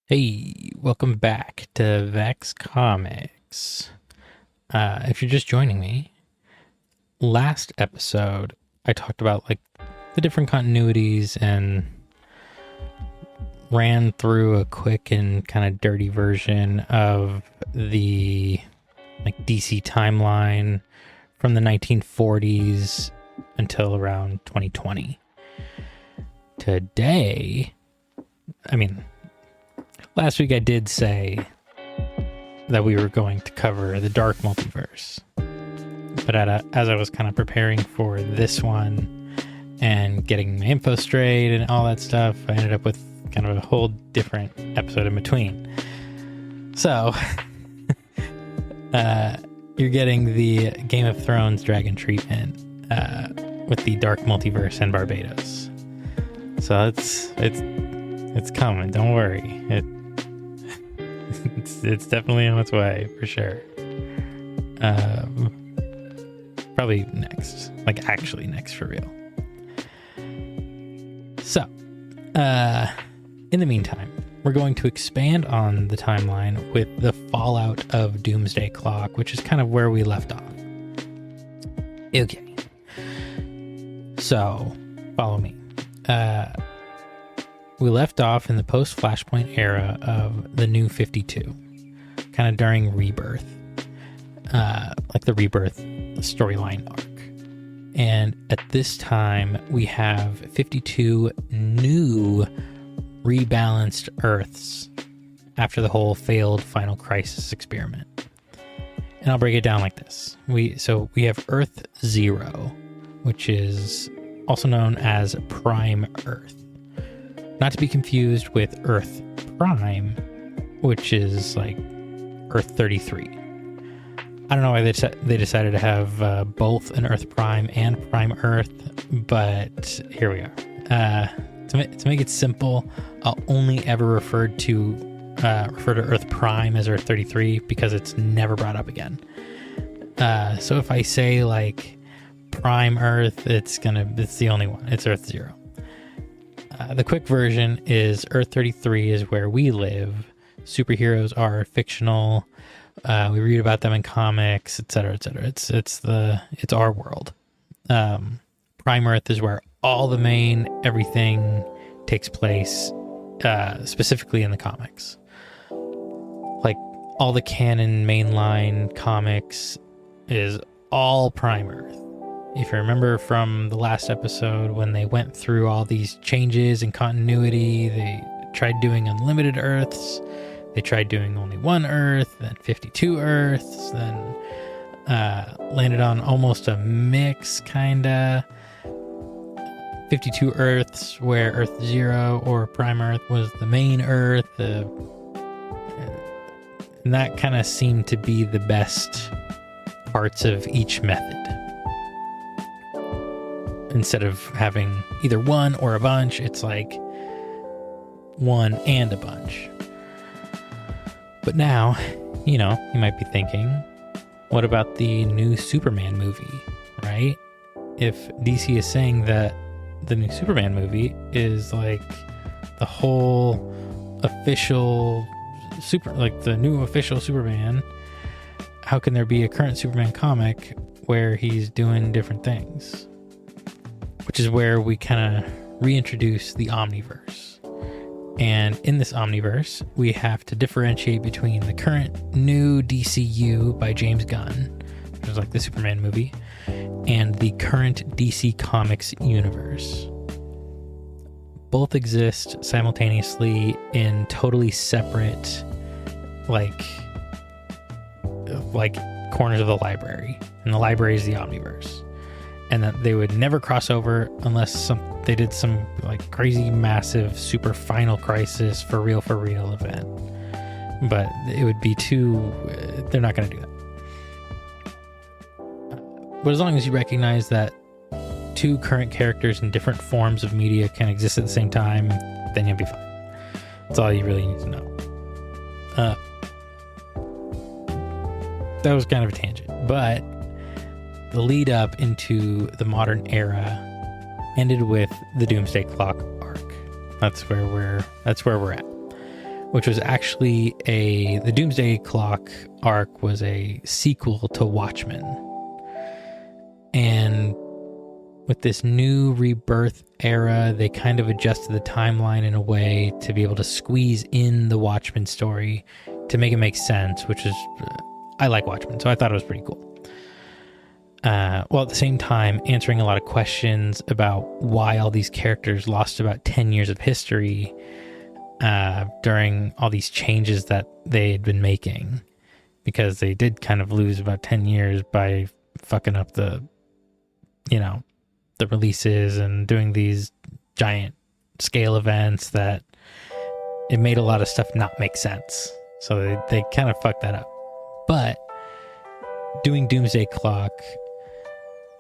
Hey, welcome back to Vex Comics. If you're just joining me, last episode I talked about the different continuities and ran through a quick and kind of dirty version of the DC timeline from the 1940s until around 2020. Today, last week I did say that we were going to cover the dark multiverse, but as I was kind of preparing for this one and getting my info straight and all that stuff, I ended up with kind of a whole different episode in between. So, you're getting the Game of Thrones dragon treatment with the dark multiverse and Barbados. So it's coming. Don't worry. It's definitely on its way for sure. Probably next, actually next for real. So, in the meantime, we're going to expand on the timeline with the fallout of Doomsday Clock, which is kind of where we left off. Okay. So, follow me. We left off in the post-Flashpoint era of the New 52, kind of during Rebirth, the Rebirth storyline arc. And at this time, we have 52 new rebalanced Earths after the whole failed Final Crisis experiment. And I'll break it down like this. We have Earth 0, which is also known as Prime Earth. Not to be confused with Earth Prime, which is Earth 33. I don't know why they decided to have both an Earth Prime and Prime Earth, but here we are. To make it simple, I'll only ever refer to Earth Prime as Earth 33 because it's never brought up again. So if I say Prime Earth, it's the only one. It's Earth 0. The quick version is Earth 33 is where we live. Superheroes are fictional. We read about them in comics, etc., etc. It's our world. Prime Earth is where all the main everything takes place, specifically in the comics. All the canon mainline comics is all Prime Earth. If you remember from the last episode, when they went through all these changes in continuity, they tried doing unlimited Earths, they tried doing only one Earth, then 52 Earths, then landed on almost a mix, kinda. 52 Earths, where Earth 0 or Prime Earth was the main Earth, and that kind of seemed to be the best parts of each method. Instead of having either one or a bunch, it's one and a bunch. But now, you might be thinking, what about the new Superman movie, right? If DC is saying that the new Superman movie is the whole official the new official Superman, how can there be a current Superman comic where he's doing different things? Which is where we kind of reintroduce the Omniverse. And in this Omniverse, we have to differentiate between the current new DCU by James Gunn, which is the Superman movie, and the current DC Comics universe. Both exist simultaneously in totally separate, corners of the library. And the library is the Omniverse. And that they would never cross over unless they did some crazy massive super final crisis for real event. But it would be they're not going to do that. But as long as you recognize that two current characters in different forms of media can exist at the same time, then you'll be fine. That's all you really need to know. That was kind of a tangent, but the lead up into the modern era ended with the Doomsday Clock arc. That's where we're at. which was actually the Doomsday Clock arc was a sequel to Watchmen. And with this new rebirth era, they kind of adjusted the timeline in a way to be able to squeeze in the Watchmen story to make it make sense, which is, I like Watchmen, so I thought it was pretty cool. While at the same time answering a lot of questions about why all these characters lost about 10 years of history during all these changes that they had been making, because they did kind of lose about 10 years by fucking up the releases and doing these giant scale events that it made a lot of stuff not make sense. So they kind of fucked that up. But doing Doomsday Clock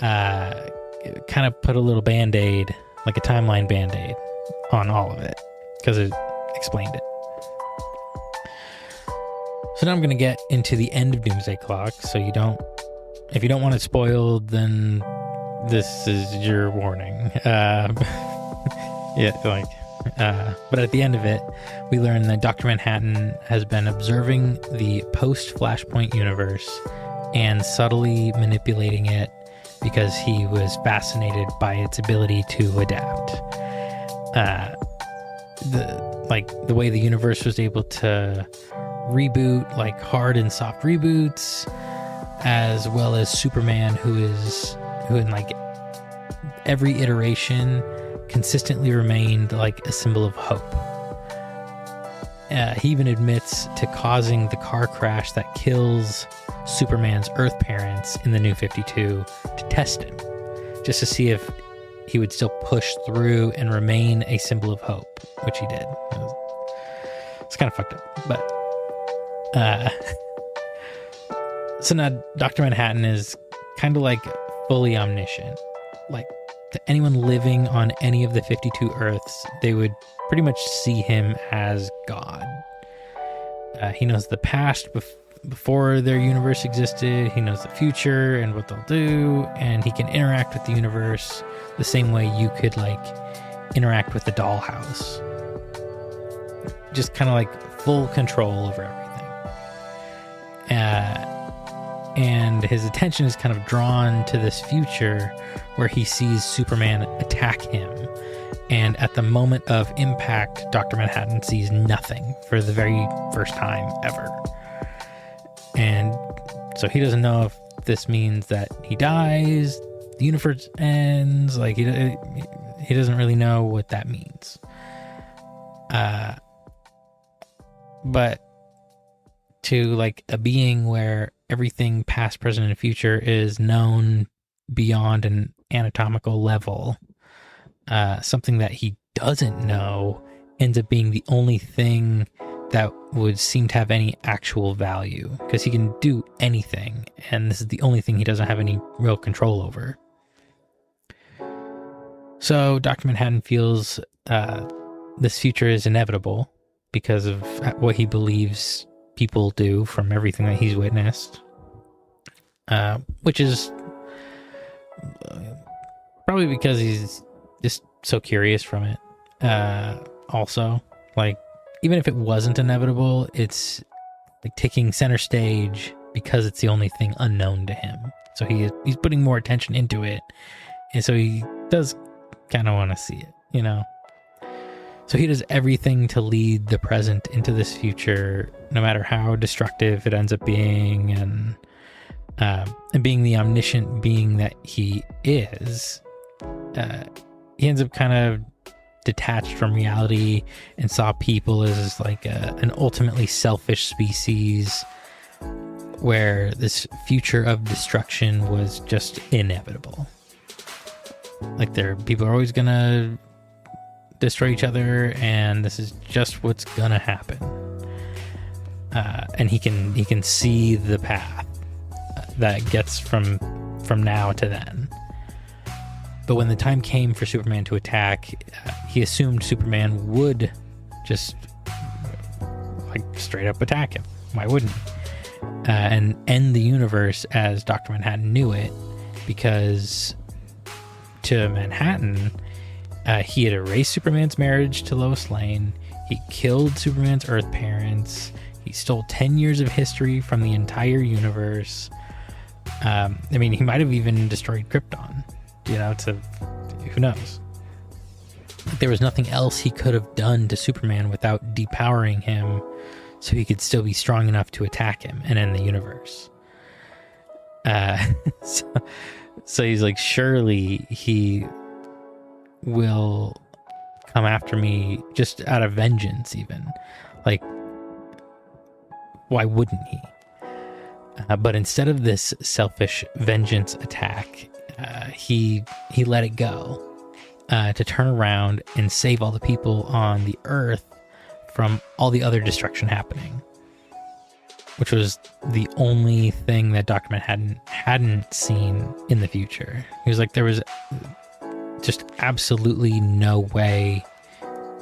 kind of put a little band-aid, like a timeline band-aid, on all of it, because it explained it. So now I'm going to get into the end of Doomsday Clock, so if you don't want it spoiled, then this is your warning. But at the end of it, we learn that Dr. Manhattan has been observing the post-Flashpoint universe and subtly manipulating it because he was fascinated by its ability to adapt. The way the universe was able to reboot, like hard and soft reboots, as well as Superman, who in like every iteration consistently remained like a symbol of hope. He even admits to causing the car crash that kills Superman's Earth parents in the New 52 to test him, just to see if he would still push through and remain a symbol of hope, which he did. It's kind of fucked up, but so now Dr. Manhattan is kind of like fully omniscient. Like, to anyone living on any of the 52 Earths, they would pretty much see him as God. He knows the past before their universe existed. He knows the future and what they'll do, and he can interact with the universe the same way you could like interact with the dollhouse. Just kind of like full control over everything. And his attention is kind of drawn to this future where he sees Superman attack him. And at the moment of impact, Dr. Manhattan sees nothing for the very first time ever. And so he doesn't know if this means that he dies, the universe ends. Like, he doesn't really know what that means. But to like a being where everything past, present, and future is known beyond an anatomical level, something that he doesn't know ends up being the only thing that would seem to have any actual value, because he can do anything, and this is the only thing he doesn't have any real control over. So Dr. Manhattan feels this future is inevitable because of what he believes people do from everything that he's witnessed, which is probably because he's just so curious from it. Also, like, even if it wasn't inevitable, it's like taking center stage because it's the only thing unknown to him. So he's putting more attention into it, and so he does kind of want to see it, you know? So he does everything to lead the present into this future, no matter how destructive it ends up being, and being the omniscient being that he is, he ends up kind of detached from reality and saw people as like an ultimately selfish species, where this future of destruction was just inevitable. Like, people are always gonna destroy each other, and this is just what's gonna happen. And he can see the path that gets from now to then. But when the time came for Superman to attack, he assumed Superman would just like straight up attack him. Why wouldn't he? And end the universe as Dr. Manhattan knew it, because to Manhattan, he had erased Superman's marriage to Lois Lane. He killed Superman's Earth parents. He stole 10 years of history from the entire universe. I mean, he might have even destroyed Krypton, who knows? There was nothing else he could have done to Superman without depowering him so he could still be strong enough to attack him and end the universe. So he's like, surely he will come after me just out of vengeance even. Like, why wouldn't he? But instead of this selfish vengeance attack, he let it go to turn around and save all the people on the Earth from all the other destruction happening, which was the only thing that Dr. Manhattan hadn't seen in the future. He was like, there was just absolutely no way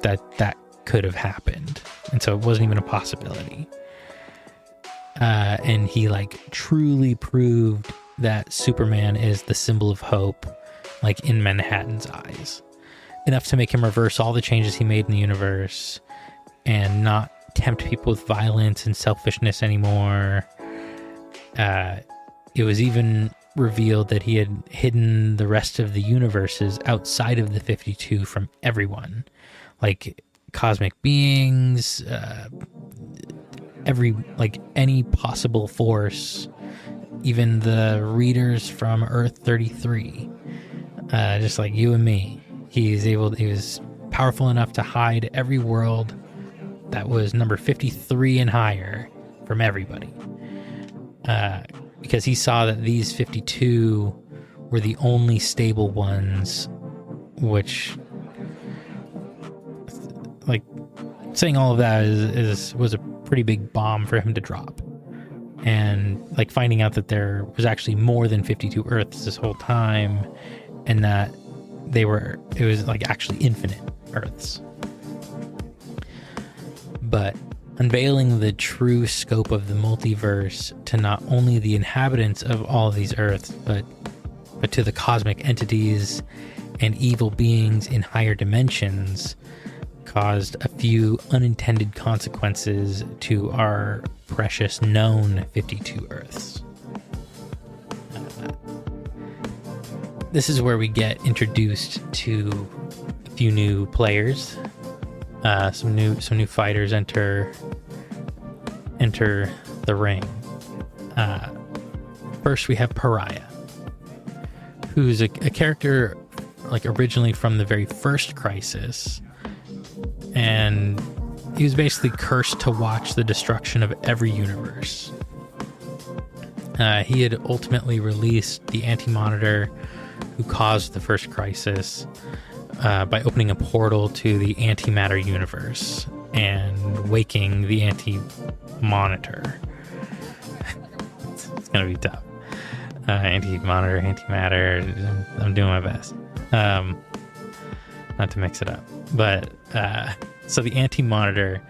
that could have happened, and so it wasn't even a possibility. And he like truly proved that Superman is the symbol of hope, like in Manhattan's eyes, enough to make him reverse all the changes he made in the universe and not tempt people with violence and selfishness anymore. It was even revealed that he had hidden the rest of the universes outside of the 52 from everyone, like cosmic beings, any possible force, even the readers from Earth 33, just like you and me. He was powerful enough to hide every world that was number 53 and higher from everybody, because he saw that these 52 were the only stable ones, which, like, saying all of that was a pretty big bomb for him to drop. And like finding out that there was actually more than 52 Earths this whole time, and that it was like actually infinite Earths. But unveiling the true scope of the multiverse to not only the inhabitants of all of these Earths, but to the cosmic entities and evil beings in higher dimensions, caused a few unintended consequences to our precious known 52 Earths. This is where we get introduced to a few new players. Some new fighters enter the ring. First, we have Pariah, who's a character like originally from the very first Crisis, and he was basically cursed to watch the destruction of every universe. He had ultimately released the Anti-Monitor, who caused the first Crisis, by opening a portal to the antimatter universe and waking the Anti-Monitor. It's gonna be tough. Anti-Monitor, antimatter. I'm doing my best. Not to mix it up, but so the Anti-Monitor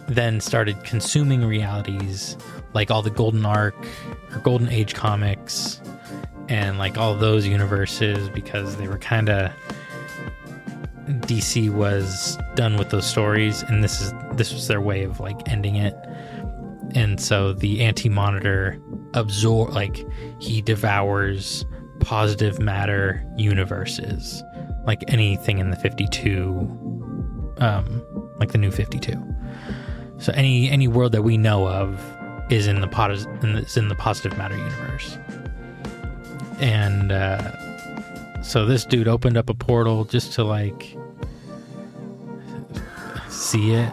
then started consuming realities like all the Golden Arc or Golden Age comics and like all those universes, because they were kind of, DC was done with those stories, and this was their way of like ending it. And so the Anti-Monitor he devours positive matter universes, like anything in the 52, like the new 52. So any world that we know of is in the positive matter universe. And so this dude opened up a portal just to like see it.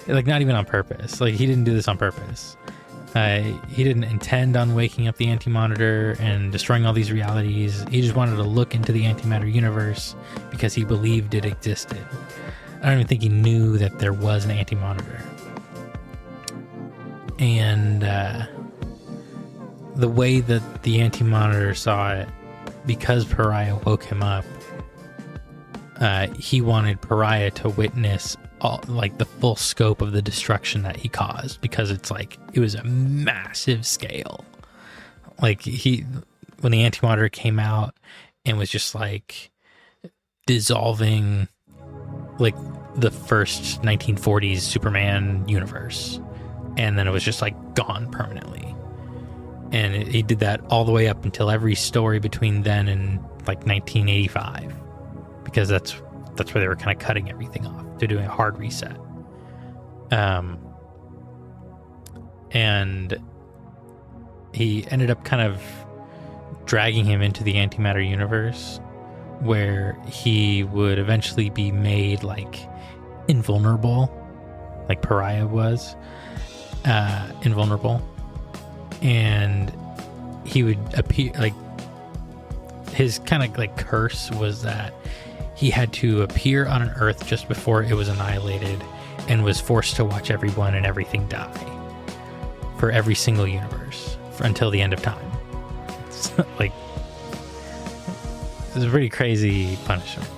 Like not even on purpose. Like he didn't do this on purpose. He didn't intend on waking up the Anti-Monitor and destroying all these realities. He just wanted to look into the antimatter universe because he believed it existed. I don't even think he knew that there was an Anti-Monitor. And the way that the Anti-Monitor saw it, because Pariah woke him up, he wanted Pariah to witness the full scope of the destruction that he caused, because it was a massive scale. Like when the Anti-Monitor came out and was just like dissolving like the first 1940s Superman universe, and then it was just like gone permanently. And he did that all the way up until every story between then and like 1985, because that's where they were kind of cutting everything off. They're doing a hard reset. And he ended up kind of dragging him into the antimatter universe, where he would eventually be made like invulnerable, like Pariah was invulnerable, and he would appear like his kind of like curse was that he had to appear on an Earth just before it was annihilated, and was forced to watch everyone and everything die for every single universe until the end of time. It's like, it's a pretty crazy punishment.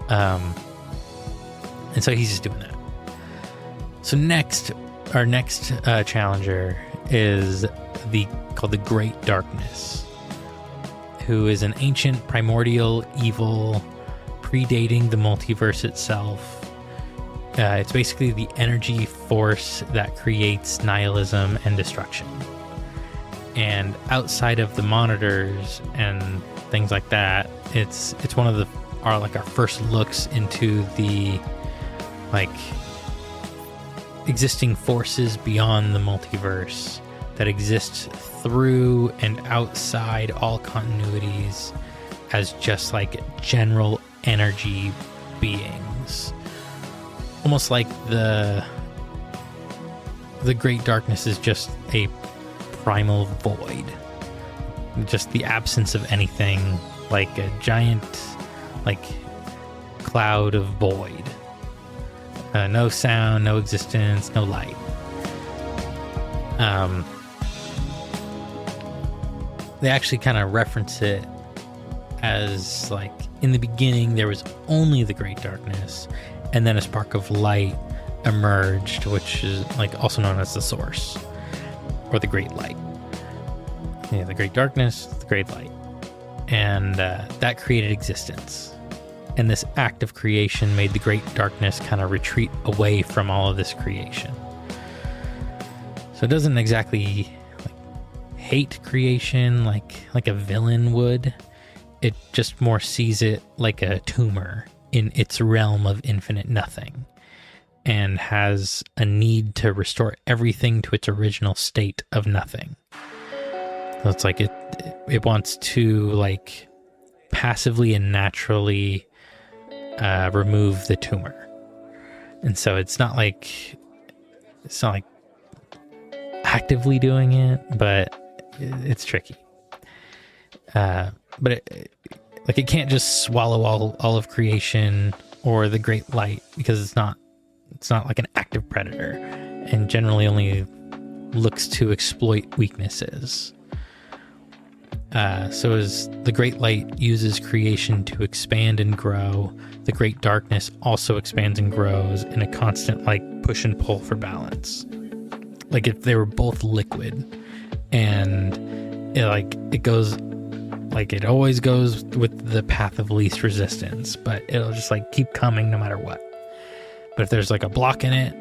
And so he's just doing that. So our next challenger is called the Great Darkness, who is an ancient primordial evil predating the multiverse itself. It's basically the energy force that creates nihilism and destruction. And outside of the monitors and things like that, it's one of our first looks into the like existing forces beyond the multiverse that exist through and outside all continuities as just like general energy beings. Almost like the Great Darkness is just a primal void, just the absence of anything, like a giant like cloud of void. No sound, no existence, no light. They actually kind of reference it as like, in the beginning there was only the Great Darkness, and then a spark of light emerged, which is like also known as the Source, or the Great Light. Yeah, the Great Darkness, the Great Light. And that created existence. And this act of creation made the Great Darkness kind of retreat away from all of this creation. So it doesn't exactly like hate creation like a villain would. It just more sees it like a tumor in its realm of infinite nothing, and has a need to restore everything to its original state of nothing. So it's like it wants to like passively and naturally remove the tumor. And so it's not like actively doing it, but it's tricky. But it can't just swallow all of creation or the Great Light, because it's not like an active predator, and generally only looks to exploit weaknesses. So as the Great Light uses creation to expand and grow, the Great Darkness also expands and grows in a constant like push and pull for balance. Like if they were both liquid, and it goes like it always goes with the path of least resistance, but it'll just like keep coming no matter what. But if there's like a block in it,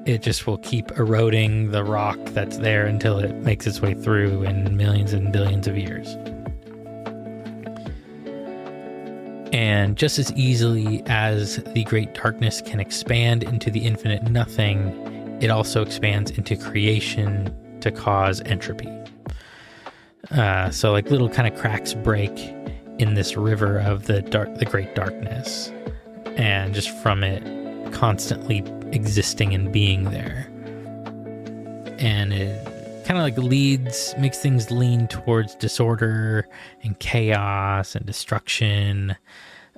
it just will keep eroding the rock that's there until it makes its way through in millions and billions of years. And just as easily as the Great Darkness can expand into the infinite nothing, it also expands into creation to cause entropy. So like little kind of cracks break in this river of the Great Darkness, and just from it constantly existing and being there. And it kind of like makes things lean towards disorder and chaos and destruction,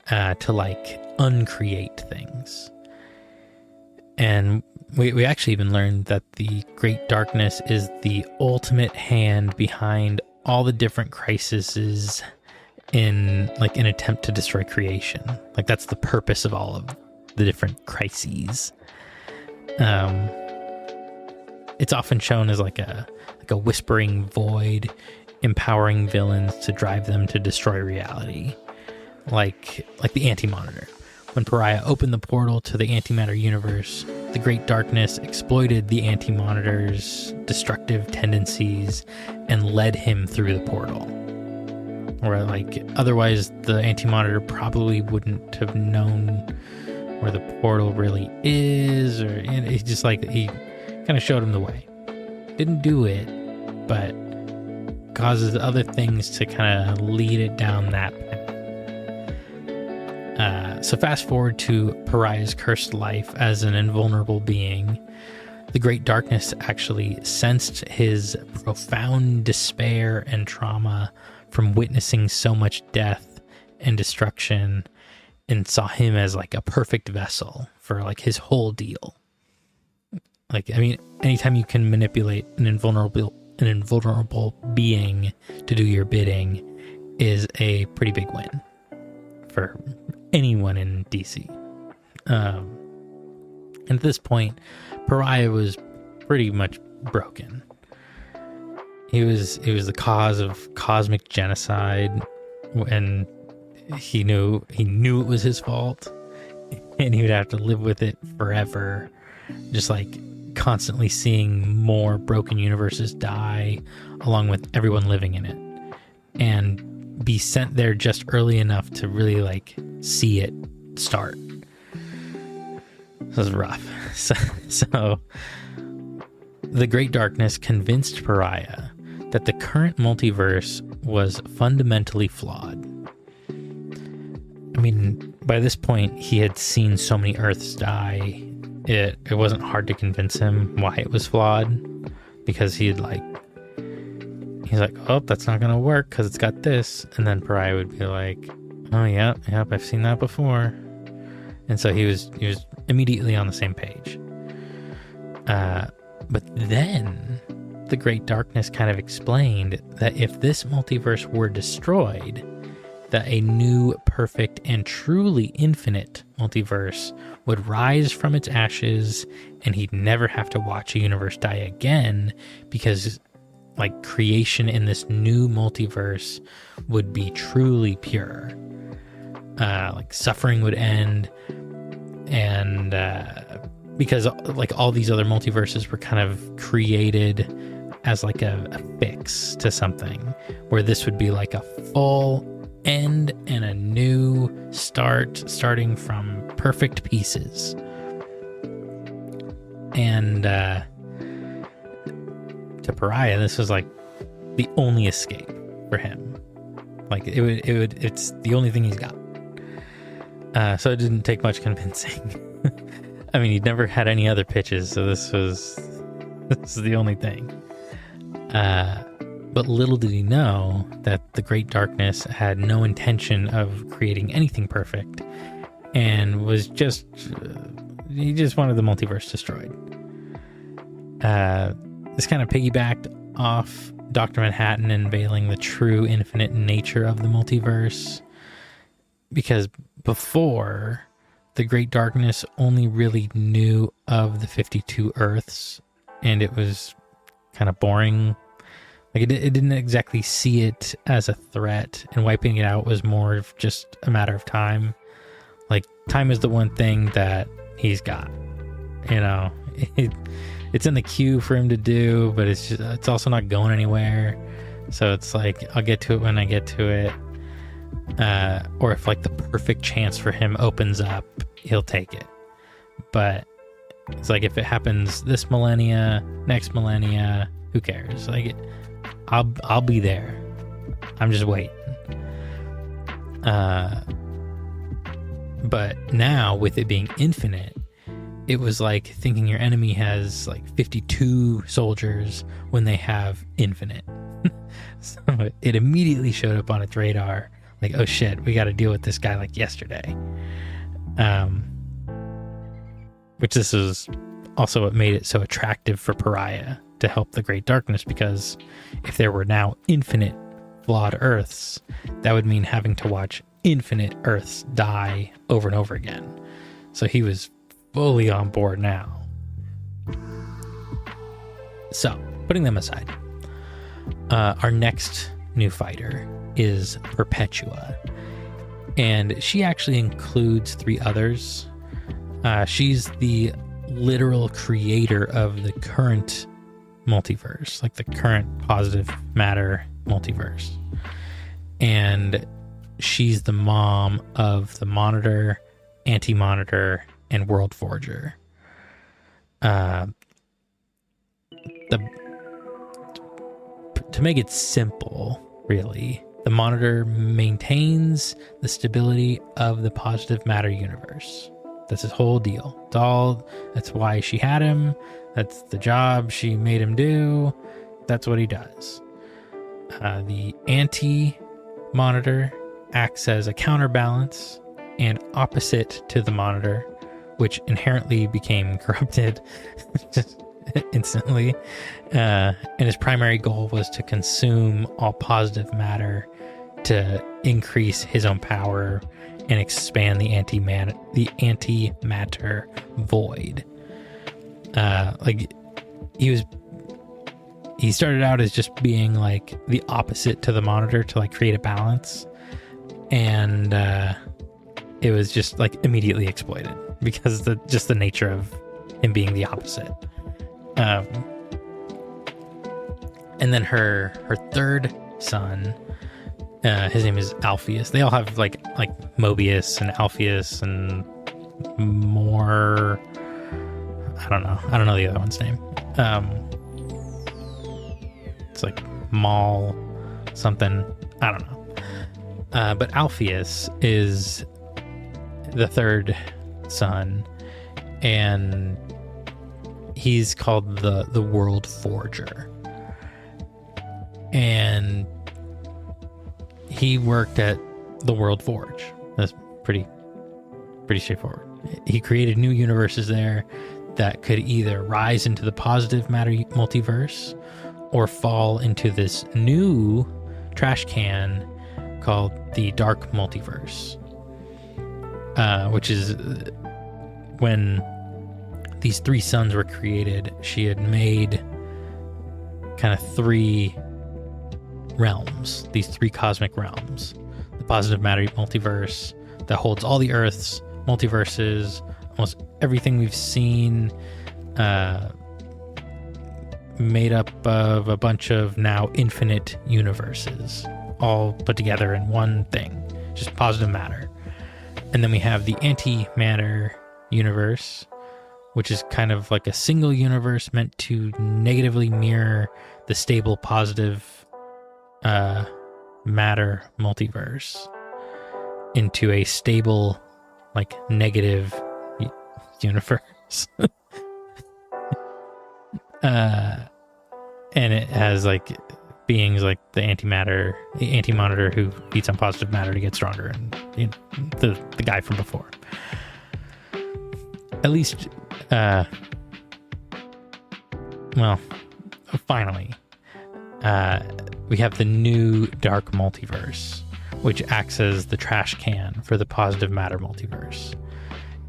to like uncreate things. And we actually even learned that the Great Darkness is the ultimate hand behind all the different crises in like an attempt to destroy creation. Like that's the purpose of all of the different crises. It's often shown as like a whispering void, empowering villains to drive them to destroy reality. like the Anti-Monitor. When Pariah opened the portal to the antimatter universe, the Great Darkness exploited the Anti-Monitor's destructive tendencies and led him through the portal. Or like, otherwise the Anti-Monitor probably wouldn't have known where the portal really is, or it's just like he kind of showed him the way. Didn't do it, but causes other things to kind of lead it down that path. So fast forward to Pariah's cursed life as an invulnerable being. The Great Darkness actually sensed his profound despair and trauma from witnessing so much death and destruction, and saw him as like a perfect vessel for like his whole deal. Like, I mean, anytime you can manipulate an invulnerable being to do your bidding is a pretty big win for anyone in DC. And at this point, Pariah was pretty much broken. He was the cause of cosmic genocide, and he knew it was his fault, and he would have to live with it forever, just like constantly seeing more broken universes die along with everyone living in it, and be sent there just early enough to really like see it start. This was rough. So the Great Darkness convinced Pariah that the current multiverse was fundamentally flawed. I mean, by this point, he had seen so many Earths die, it wasn't hard to convince him why it was flawed, because he's like, oh, that's not gonna work because it's got this, and then Pariah would be like, oh yep, I've seen that before, and so he was immediately on the same page. But then the Great Darkness kind of explained that if this multiverse were destroyed, that a new, perfect, and truly infinite multiverse would rise from its ashes, and he'd never have to watch a universe die again, because like creation in this new multiverse would be truly pure. Like suffering would end, and because like all these other multiverses were kind of created as like a fix to something, where this would be like a full end and a new starting from perfect pieces. And to Pariah, this was like the only escape for him. Like it's the only thing he's got. So it didn't take much convincing. I mean, he'd never had any other pitches, so this is the only thing. But little did he know that the Great Darkness had no intention of creating anything perfect, and was he just wanted the multiverse destroyed. This kind of piggybacked off Dr. Manhattan unveiling the true infinite nature of the multiverse, because before, the Great Darkness only really knew of the 52 Earths, and it was kind of boring. Like it didn't exactly see it as a threat, and wiping it out was more of just a matter of time. Like, time is the one thing that he's got, you know. It's in the queue for him to do, but it's also not going anywhere. So it's like, I'll get to it when I get to it. Or if like the perfect chance for him opens up, he'll take it. But it's like, if it happens this millennia, next millennia, who cares? Like, I'll be there. I'm just waiting. But now, with it being infinite, it was like thinking your enemy has like 52 soldiers when they have infinite. So it immediately showed up on its radar. Like, oh shit, we got to deal with this guy like yesterday. Which this is also what made it so attractive for Pariah to help the Great Darkness, because if there were now infinite flawed Earths, that would mean having to watch infinite Earths die over and over again. So he was fully on board now. So, putting them aside, our next new fighter is Perpetua. And she actually includes 3 others. She's the literal creator of the current multiverse, like the current positive matter multiverse. And she's the mom of the Monitor, Anti-Monitor, and World Forger. To make it simple, really, the Monitor maintains the stability of the positive matter universe. That's his whole deal. That's why she had him. That's the job she made him do. That's what he does. The Anti-Monitor acts as a counterbalance and opposite to the Monitor, which inherently became corrupted just instantly. And his primary goal was to consume all positive matter to increase his own power and expand the antimatter void. He started out as just being like the opposite to the Monitor to like create a balance, and it was just like immediately exploited because the nature of him being the opposite. And then her third son, his name is Alpheus. They all have like Mobius and Alpheus and more. I don't know the other one's name. It's like Maul something. I don't know. But Alpheus is the third son, and he's called the World Forger. And he worked at the World Forge. That's pretty straightforward. He created new universes there that could either rise into the positive matter multiverse or fall into this new trash can called the dark multiverse, which is when these 3 sons were created. She had made kind of 3 realms, these 3 cosmic realms. The positive matter multiverse that holds all the Earths, multiverses, almost everything we've seen, made up of a bunch of now infinite universes, all put together in one thing, just positive matter. And then we have the antimatter universe, which is kind of like a single universe meant to negatively mirror the stable positive matter multiverse into a stable, like, negative universe. And it has like beings like the anti-monitor who beats on positive matter to get stronger, and the guy from before. At least, finally, we have the new dark multiverse, which acts as the trash can for the positive matter multiverse.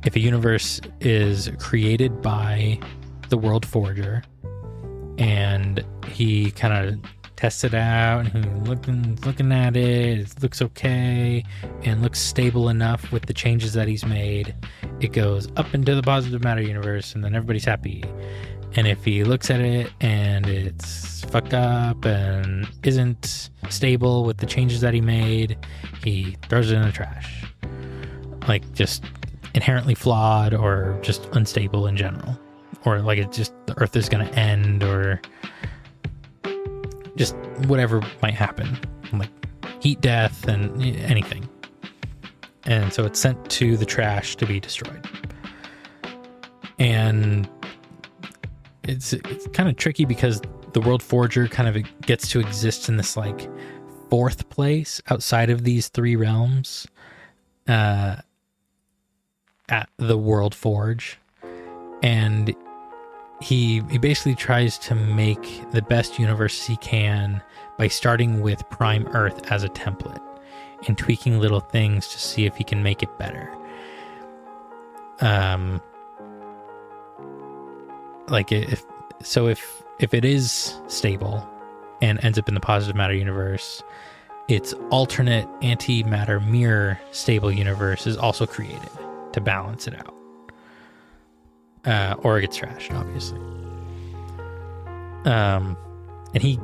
If a universe is created by the World Forger, and he kind of tests it out, and he's looking at it looks okay and looks stable enough with the changes that he's made, it goes up into the positive matter universe, and then everybody's happy. And if he looks at it and it's fucked up and isn't stable with the changes that he made, he throws it in the trash, like just inherently flawed or just unstable in general, or like it's just the Earth is going to end, or just whatever might happen, like heat death and anything. And so it's sent to the trash to be destroyed. And it's kind of tricky because the World Forger kind of gets to exist in this like fourth place outside of these 3 realms at the World Forge. And he basically tries to make the best universe he can by starting with Prime Earth as a template and tweaking little things to see if he can make it better. Like if it is stable and ends up in the positive matter universe, its alternate antimatter mirror stable universe is also created to balance it out. Or it gets trashed, obviously. And he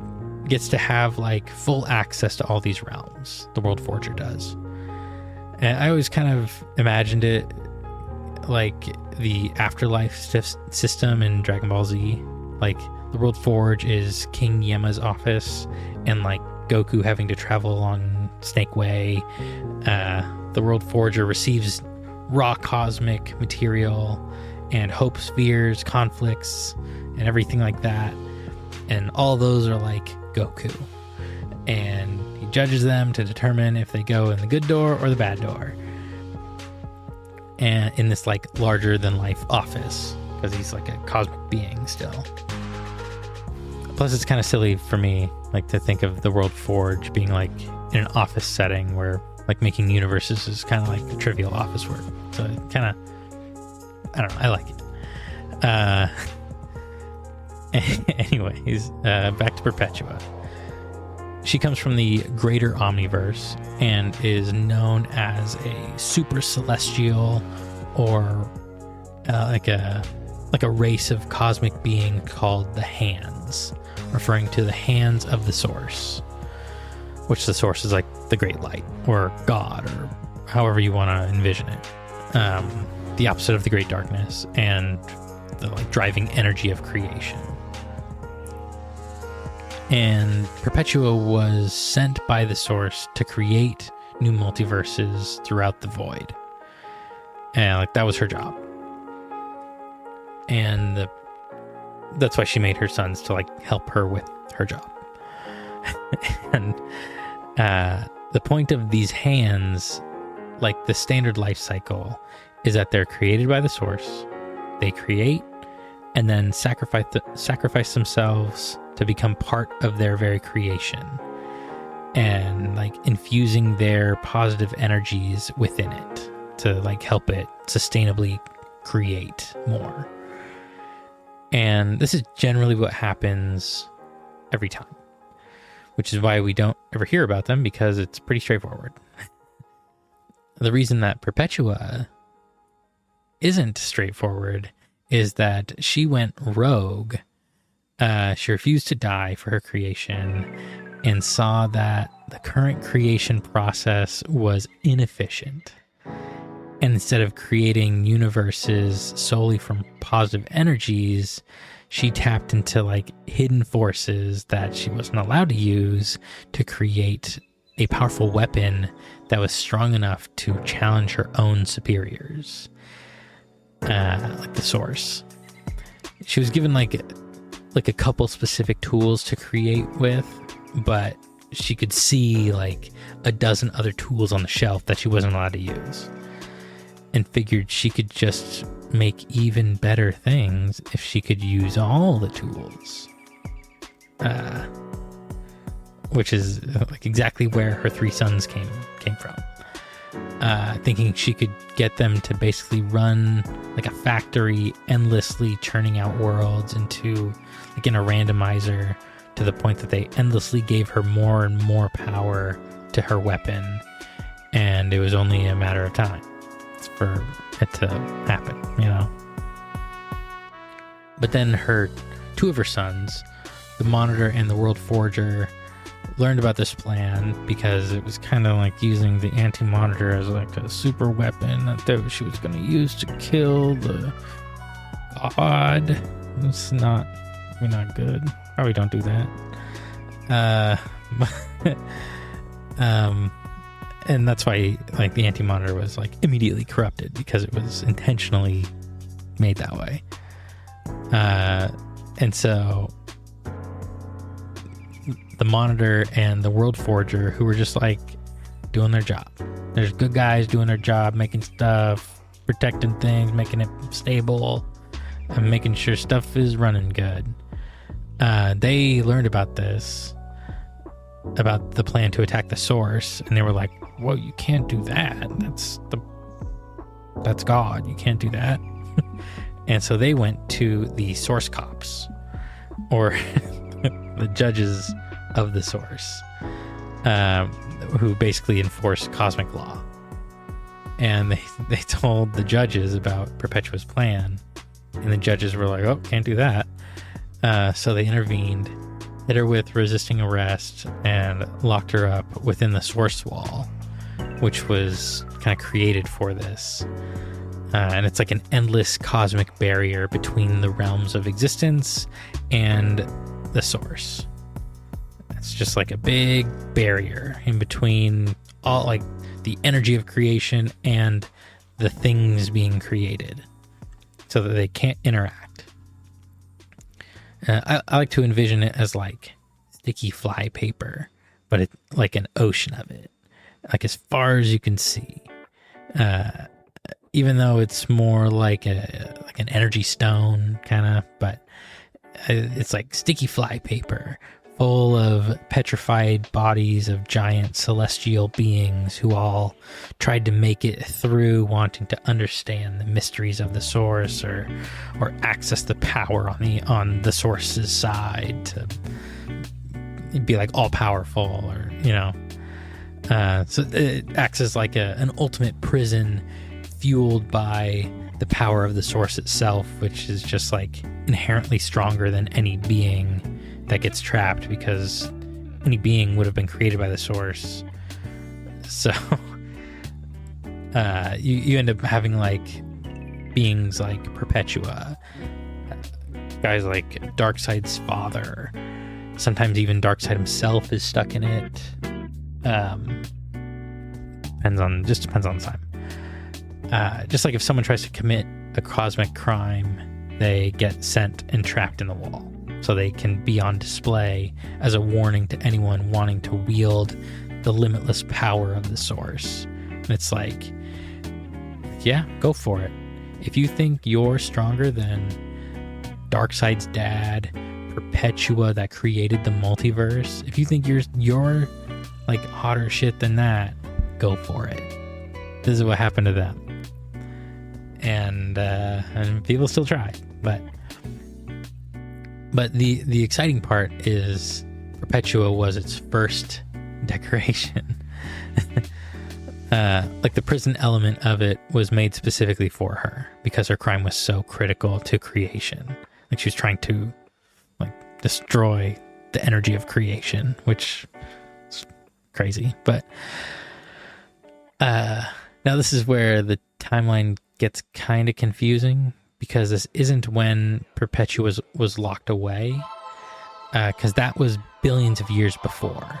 gets to have like full access to all these realms. The World Forger does. And I always kind of imagined it like the afterlife system in Dragon Ball Z. Like the World Forge is King Yema's office, and like Goku having to travel along Snake Way. The World Forger receives raw cosmic material and hope spheres, conflicts, and everything like that. And all those are like Goku. And he judges them to determine if they go in the good door or the bad door. And in this like larger than life office, because he's like a cosmic being still. Plus it's kind of silly for me like to think of the World Forge being like in an office setting where like making universes is kind of like the trivial office work. So it kind of, I don't know, I like it. Anyways, back to Perpetua. She comes from the greater omniverse and is known as a super celestial, or like a race of cosmic being called the Hands, referring to the hands of the Source, which the Source is like the Great Light or God, or however you want to envision it. The opposite of the Great Darkness and the like driving energy of creation. And Perpetua was sent by the Source to create new multiverses throughout the void. And like that was her job. And that's why she made her sons to like help her with her job. And the point of these hands, like the standard life cycle, is that they're created by the Source. They create and then sacrifice themselves to become part of their very creation, and like infusing their positive energies within it to like help it sustainably create more. And this is generally what happens every time, which is why we don't ever hear about them, because it's pretty straightforward. The reason that Perpetua isn't straightforward is that she went rogue. She refused to die for her creation and saw that the current creation process was inefficient. And instead of creating universes solely from positive energies, she tapped into like hidden forces that she wasn't allowed to use to create a powerful weapon that was strong enough to challenge her own superiors, like the Source. She was given like a couple specific tools to create with, but she could see like a dozen other tools on the shelf that she wasn't allowed to use, and figured she could just make even better things if she could use all the tools. Which is like exactly where her three sons came from. Thinking she could get them to basically run like a factory, endlessly churning out worlds into like in a randomizer, to the point that they endlessly gave her more and more power to her weapon, and it was only a matter of time for it to happen, you know. But then two of her sons, the Monitor and the World Forger, learned about this plan because it was kind of like using the Anti-Monitor as like a super weapon that she was going to use to kill the God. It's not good. Probably don't do that. And that's why like the Anti-Monitor was like immediately corrupted, because it was intentionally made that way. And so the Monitor and the World Forger, who were just like doing their job. There's good guys doing their job, making stuff, protecting things, making it stable, and making sure stuff is running good. They learned about this, about the plan to attack the Source, and they were like, whoa, you can't do that. That's God. You can't do that. And so they went to the Source Cops, or the judges of the Source. who basically enforced cosmic law. And they told the judges about Perpetua's plan, and the judges were like, oh, can't do that. So they intervened, hit her with resisting arrest, and locked her up within the source wall, which was kind of created for this. And it's like an endless cosmic barrier between the realms of existence and the source. It's just like a big barrier in between all, like, the energy of creation and the things being created, so that they can't interact. I like to envision it as like sticky fly paper, but it's like an ocean of it, like as far as you can see. Even though it's more like an energy stone kind of, but it's like sticky fly paper, full of petrified bodies of giant celestial beings who all tried to make it through, wanting to understand the mysteries of the source, or access the power on the source's side to be like all powerful, or so it acts as like an ultimate prison, fueled by the power of the source itself, which is just like inherently stronger than any being that gets trapped, because any being would have been created by the source. So you end up having like beings like Perpetua, guys like Darkseid's father, sometimes even Darkseid himself is stuck in it. Depends on the time. Just like if someone tries to commit a cosmic crime, they get sent and trapped in the wall, so they can be on display as a warning to anyone wanting to wield the limitless power of the source. And it's like, yeah, go for it. If you think you're stronger than Darkseid's dad, Perpetua that created the multiverse, if you think you're like hotter shit than that, go for it. This is what happened to them. And people still try, but the exciting part is Perpetua was its first decoration. Like the prison element of it was made specifically for her because her crime was so critical to creation. Like she was trying to like destroy the energy of creation, which is crazy. But now this is where the timeline gets kind of confusing, because this isn't when Perpetua was locked away, because that was billions of years before,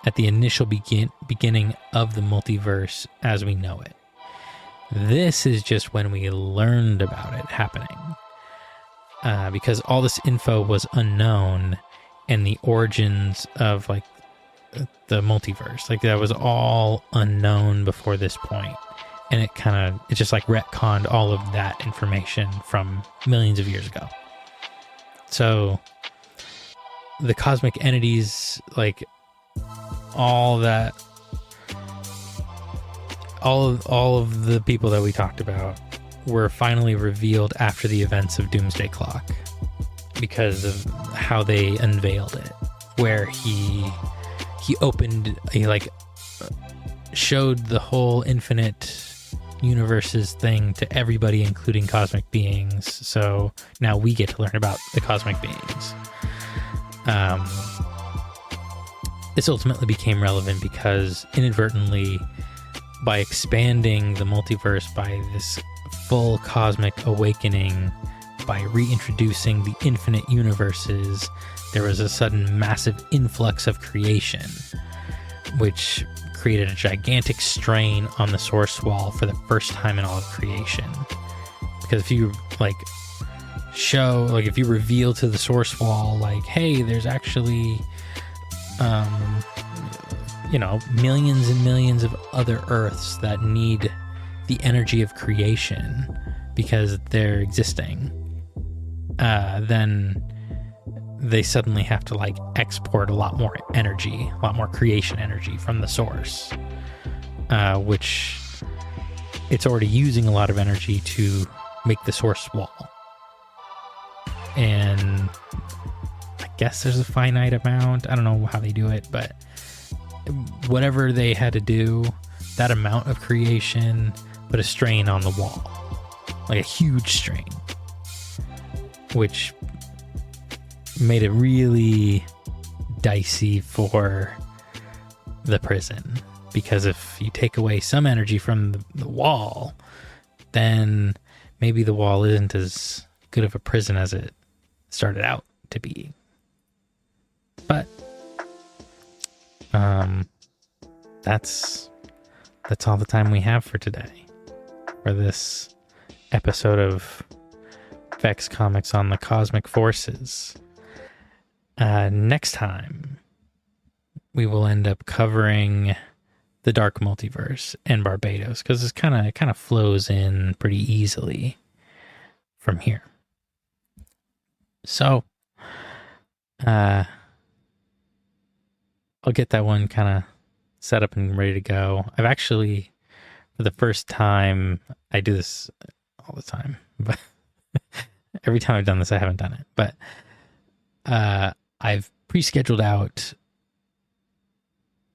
at the initial beginning of the multiverse as we know it. This is just when we learned about it happening, because all this info was unknown, and the origins of like the multiverse, like that was all unknown before this point. And it just like retconned all of that information from millions of years ago. So the cosmic entities, like all of the people that we talked about were finally revealed after the events of Doomsday Clock, because of how they unveiled it, where he showed the whole infinite universes thing to everybody, including cosmic beings. So now we get to learn about the cosmic beings. This ultimately became relevant because inadvertently, by expanding the multiverse by this full cosmic awakening, by reintroducing the infinite universes, there was a sudden massive influx of creation, which created a gigantic strain on the source wall for the first time in all of creation. Because if you if you reveal to the source wall, like, hey, there's actually millions and millions of other Earths that need the energy of creation because they're existing, then they suddenly have to like export a lot more energy, a lot more creation energy from the source, which it's already using a lot of energy to make the source wall. And I guess there's a finite amount. I don't know how they do it, but whatever they had to do, that amount of creation put a strain on the wall, like a huge strain, which made it really dicey for the prison. Because if you take away some energy from the wall, then maybe the wall isn't as good of a prison as it started out to be. But that's all the time we have for today, for this episode of Vex Comics on the Cosmic Forces. Next time, we will end up covering the Dark Multiverse and Barbados, because it kind of flows in pretty easily from here. So, I'll get that one kind of set up and ready to go. I've actually, for the first time, I do this all the time, but every time I've done this, I haven't done it. But I've pre-scheduled out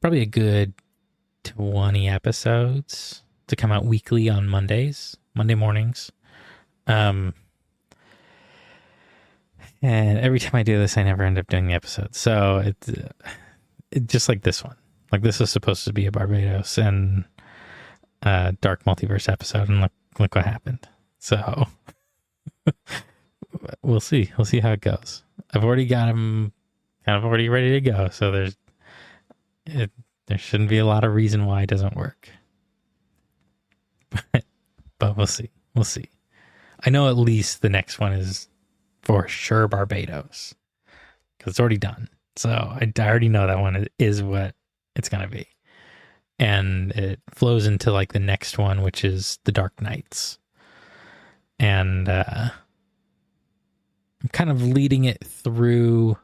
probably a good 20 episodes to come out weekly on Monday mornings. And every time I do this, I never end up doing the episode. So it's just like this one. Like, this was supposed to be a Barbados and Dark Multiverse episode, and look what happened. So we'll see. We'll see how it goes. I've already got them kind of already ready to go. So there shouldn't be a lot of reason why it doesn't work. But we'll see. We'll see. I know at least the next one is for sure Barbados, because it's already done. So I already know that one is what it's going to be. And it flows into like the next one, which is the Dark Knights. And I'm kind of leading it through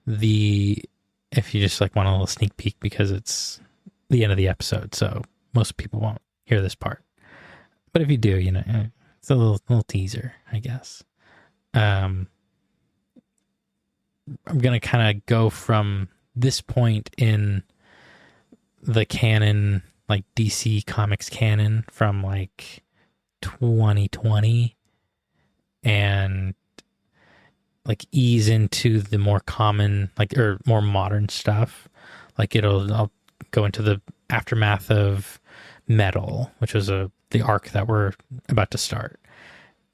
if you just like want a little sneak peek, because it's the end of the episode, so most people won't hear this part. But if you do, it's a little teaser, I guess. I'm going to kind of go from this point in the canon, like DC Comics canon from like 2020, and like ease into the more common, like, or more modern stuff. Like I'll go into the aftermath of Metal, which was the arc that we're about to start.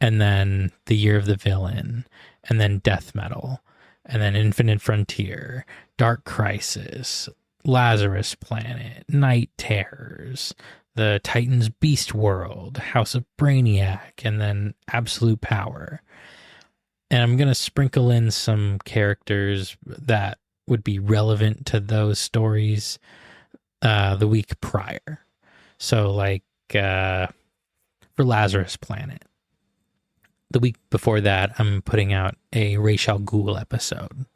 And then the Year of the Villain, and then Death Metal, and then Infinite Frontier, Dark Crisis, Lazarus Planet, Night Terrors, the Titans Beast World, House of Brainiac, and then Absolute Power. And I'm going to sprinkle in some characters that would be relevant to those stories the week prior. So like for Lazarus Planet, the week before that, I'm putting out a Ra's al Ghul episode,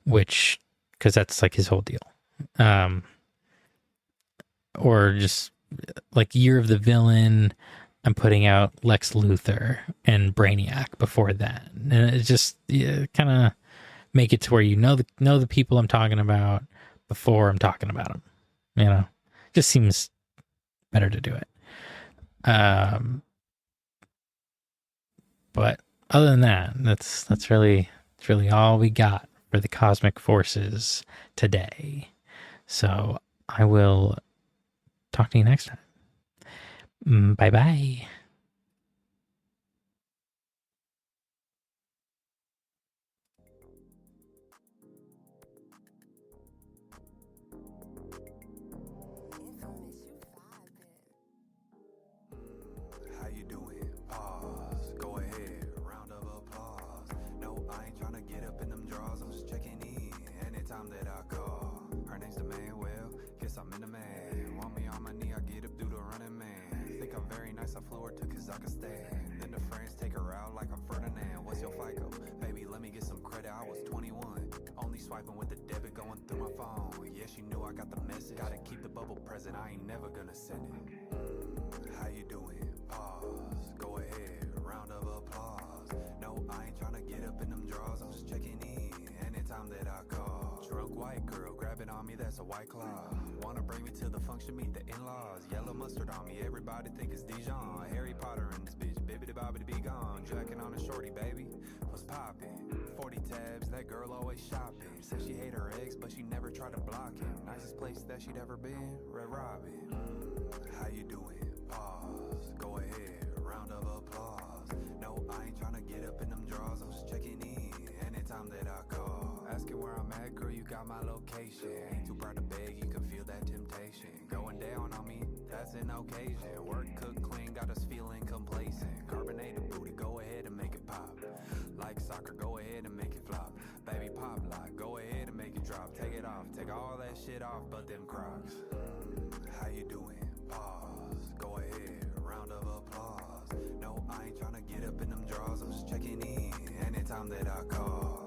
because that's like his whole deal. Or just like Year of the Villain, I'm putting out Lex Luthor and Brainiac before that. And it just kind of make it to where know the people I'm talking about before I'm talking about them. Just seems better to do it. But other than that, that's really all we got for the Cosmic Forces today. So I will talk to you next time. Bye-bye. How you doing? Pause. Go ahead. Round of applause. No, I ain't trying to get up in them drawers. I'm just checking in anytime that I call. Her name's the man. Well, guess I'm in the man. Want me on my knee? I get up, do the running man. Think I'm very nice. I flew her to Kazakhstan. Then the friends take her out like I'm Ferdinand. What's your FICO? Baby, let me get some credit. I was 21. Only swiping with the debit going through my phone. Yeah, she knew I got the message. Gotta keep the bubble present. I ain't never gonna send it. How you doing? Pause. Go ahead. Round of applause. No, I ain't trying to get up in them drawers. I'm just checking in anytime that I call. Drunk white girl, grab grabbing on me, that's a white claw. Wanna bring me to the function, meet the in-laws. Yellow mustard on me, everybody think it's Dijon. Harry Potter and this bitch, bibbidi bobbidi be gone. Jacking on a shorty, baby, what's poppin'? 40 tabs, that girl always shopping. Says she hate her ex, but she never tried to block him. Nicest place that she'd ever been, Red Robin. How you doing? Pause, go ahead, round of applause. No, I ain't tryna get up in them drawers, I'm just checking in anytime that I call. Asking where I'm at, girl, you got my location. Ain't too proud to beg, you can feel that temptation. Going down on me, that's an occasion. Work, cook, clean, got us feeling complacent. Carbonated booty, go ahead and make it pop. Like soccer, go ahead and make it flop. Baby pop lock, go ahead and make it drop. Take it off, take all that shit off but them Crocs. How you doing? Pause, go ahead, round of applause. No, I ain't tryna get up in them drawers, I'm just checking in anytime that I call.